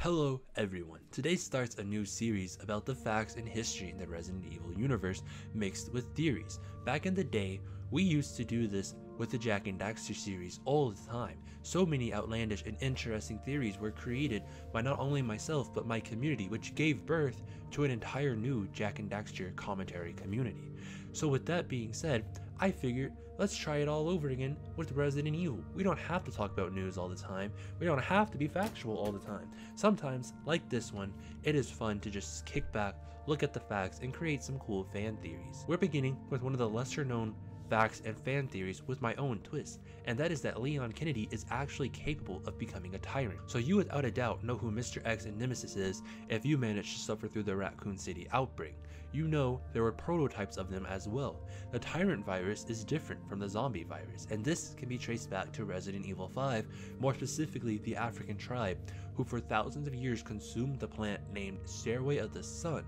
Hello everyone, today starts a new series about the facts and history in the Resident Evil universe mixed with theories. Back in the day, we used to do this with the Jak and Daxter series all the time. So many outlandish and interesting theories were created by not only myself but my community, which gave birth to an entire new Jak and Daxter commentary community. So with that being said, I figured let's try it all over again with Resident Evil. We don't have to talk about news all the time. We don't have to be factual all the time. Sometimes, like this one, it is fun to just kick back, look at the facts, and create some cool fan theories. We're beginning with one of the lesser known facts and fan theories with my own twist, and that is that Leon Kennedy is actually capable of becoming a tyrant. So you without a doubt know who Mr. X and Nemesis is if you managed to suffer through the Raccoon City outbreak. You know there were prototypes of them as well. The Tyrant virus is different from the zombie virus, and this can be traced back to Resident Evil 5, more specifically the African tribe, who for thousands of years consumed the plant named Stairway of the Sun.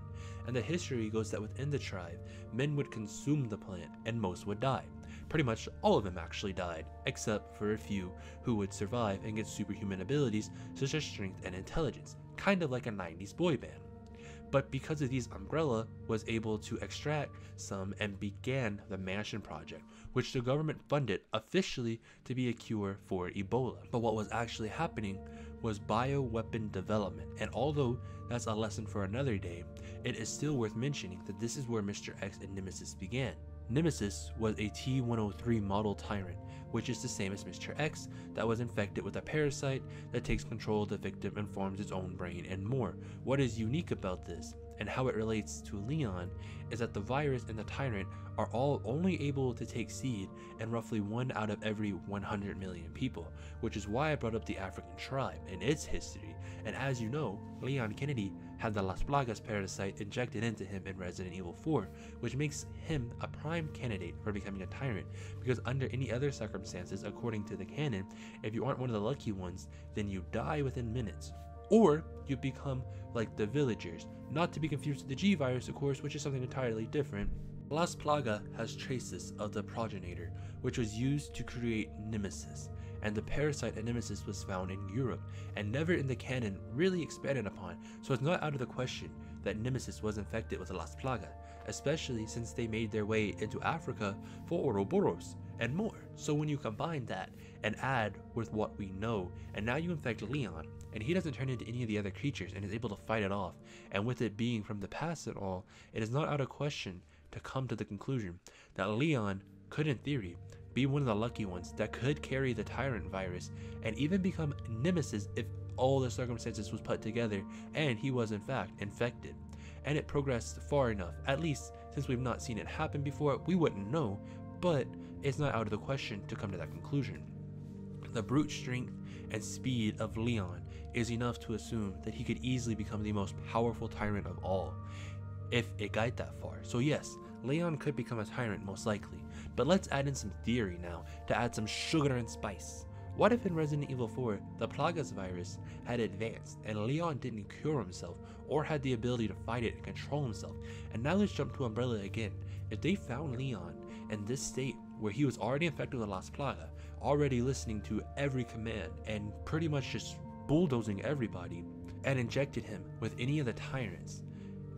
And the history goes that within the tribe, men would consume the plant and most would die. Pretty much all of them actually died, except for a few who would survive and get superhuman abilities such as strength and intelligence, kind of like a 90s boy band. But because of these, Umbrella was able to extract some and began the Mansion Project, which the government funded officially to be a cure for Ebola. But what was actually happening was bioweapon development, and although that's a lesson for another day, it is still worth mentioning that this is where Mr. X and Nemesis began. Nemesis was a T-103 model Tyrant, which is the same as Mr. X, that was infected with a parasite that takes control of the victim and forms its own brain and more. What is unique about this, and how it relates to Leon, is that the virus and the Tyrant are all only able to take seed in roughly 1 out of every 100 million people, which is why I brought up the African tribe and its history. And as you know, Leon Kennedy had the Las Plagas parasite injected into him in Resident Evil 4, which makes him a prime candidate for becoming a Tyrant, because under any other circumstances, according to the canon, if you aren't one of the lucky ones, then you die within minutes. Or you become like the villagers, not to be confused with the G virus, of course, which is something entirely different. Las Plaga has traces of the progenitor, which was used to create Nemesis, and the parasite in Nemesis was found in Europe, and never in the canon really expanded upon, so it's not out of the question that Nemesis was infected with Las Plaga, especially since they made their way into Africa for Ouroboros and more. So when you combine that and add with what we know, and now you infect Leon, and he doesn't turn into any of the other creatures and is able to fight it off, and with it being from the past and all, it is not out of question to come to the conclusion that Leon could in theory be one of the lucky ones that could carry the Tyrant virus and even become Nemesis if all the circumstances was put together and he was in fact infected. And it progressed far enough, at least since we've not seen it happen before, we wouldn't know, but it's not out of the question to come to that conclusion. The brute strength and speed of Leon is enough to assume that he could easily become the most powerful Tyrant of all, if it got that far. So yes, Leon could become a Tyrant most likely, but let's add in some theory now to add some sugar and spice. What if in Resident Evil 4, the Plagas virus had advanced and Leon didn't cure himself or had the ability to fight it and control himself? And now let's jump to Umbrella again. If they found Leon in this state where he was already infected with Las Plaga, already listening to every command and pretty much just bulldozing everybody, and injected him with any of the Tyrants,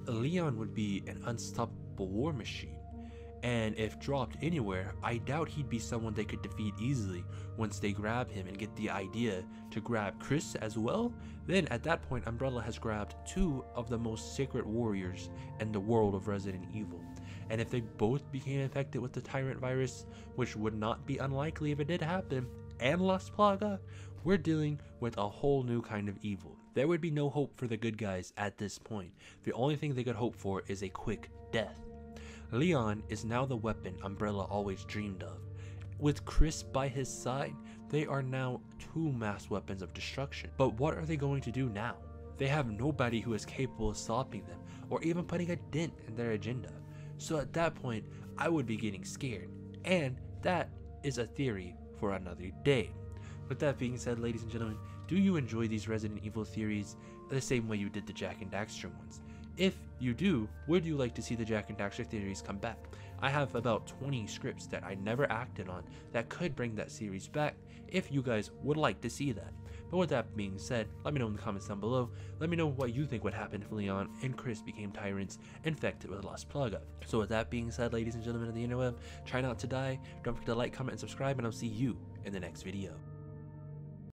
Leon would be an unstoppable war machine. And if dropped anywhere, I doubt he'd be someone they could defeat easily once they grab him and get the idea to grab Chris as well. Then at that point, Umbrella has grabbed 2 of the most sacred warriors in the world of Resident Evil. And if they both became infected with the Tyrant virus, which would not be unlikely if it did happen, and Las Plaga, we're dealing with a whole new kind of evil. There would be no hope for the good guys at this point. The only thing they could hope for is a quick death. Leon is now the weapon Umbrella always dreamed of. With Chris by his side, they are now 2 mass weapons of destruction. But what are they going to do now? They have nobody who is capable of stopping them, or even putting a dent in their agenda. So at that point, I would be getting scared. And that is a theory for another day. With that being said, ladies and gentlemen, do you enjoy these Resident Evil theories the same way you did the Jak and Daxter ones? If you do, would you like to see the Jak and Daxter theories come back? I have about 20 scripts that I never acted on that could bring that series back if you guys would like to see that. But with that being said, let me know in the comments down below. Let me know what you think would happen if Leon and Chris became tyrants infected with Lost Plaga. So with that being said, ladies and gentlemen of the interweb, try not to die. Don't forget to like, comment, and subscribe, and I'll see you in the next video.